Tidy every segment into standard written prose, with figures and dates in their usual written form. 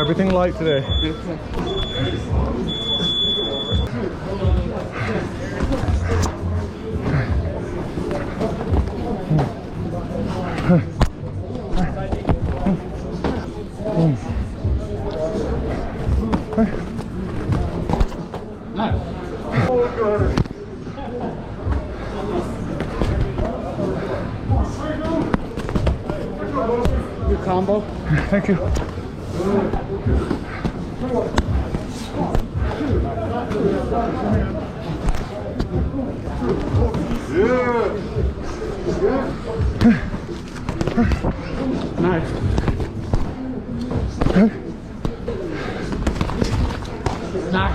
Everything light today. Good combo. Thank you. Nice. Nice.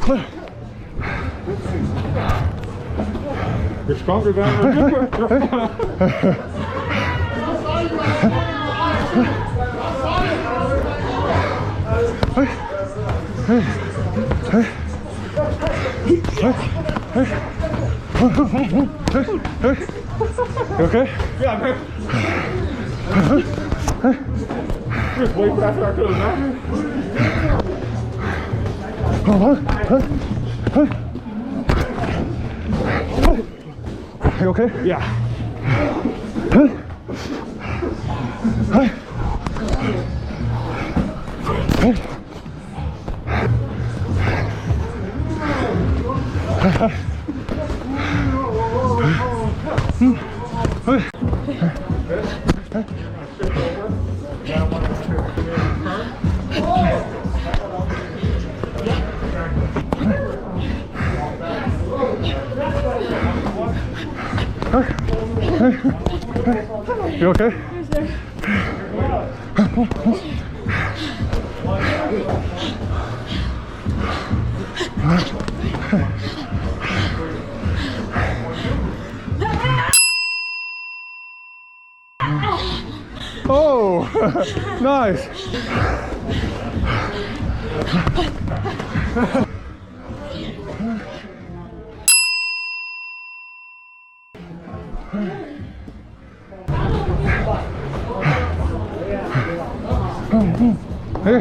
Good. You're stronger than I remember. You okay? Yeah, man. Just way faster I could have You okay? Yeah. You okay? Oh, nice. Hey.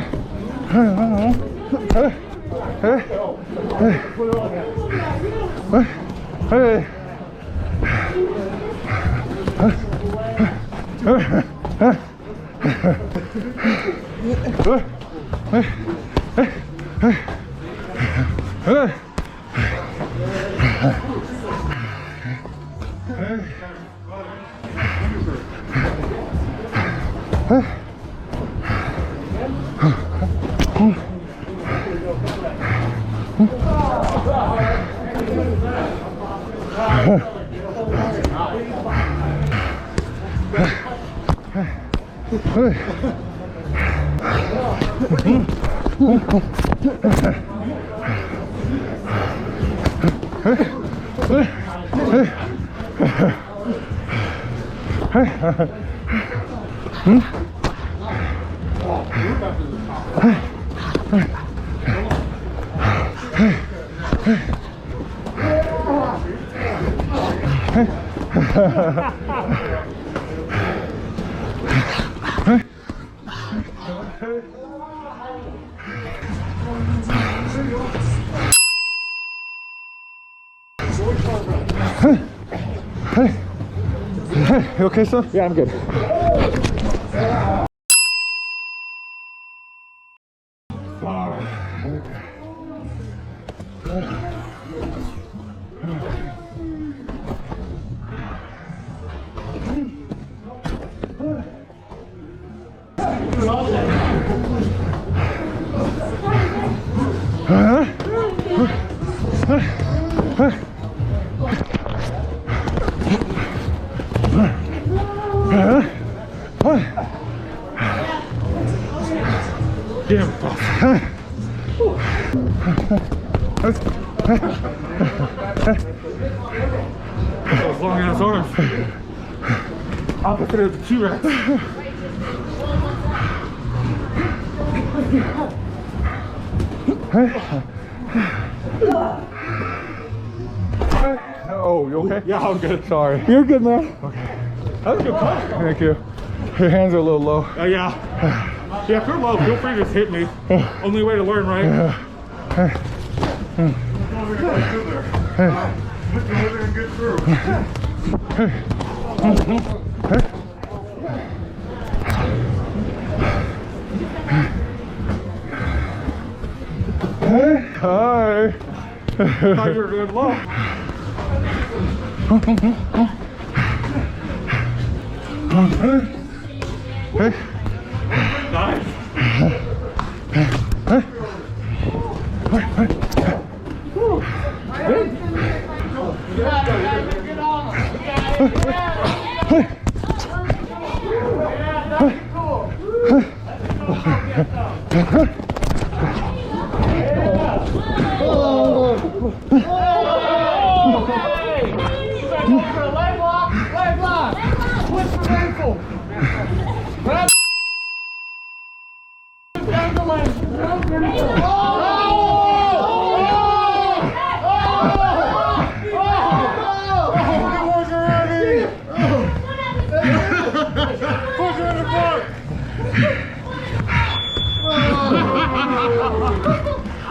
You okay, sir? Yeah, I'm good. Damn, those long ass arms. Opposite of the T-Rex. Oh, you okay? Yeah, I'm good. Sorry. You're good, man. Okay. That was a good punch. Thank you. Your hands are a little low. Yeah. Yeah, if you're low, feel free to just hit me. Only way to learn, right? Hi. Thought you were good low. Nice.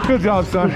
Good job, son.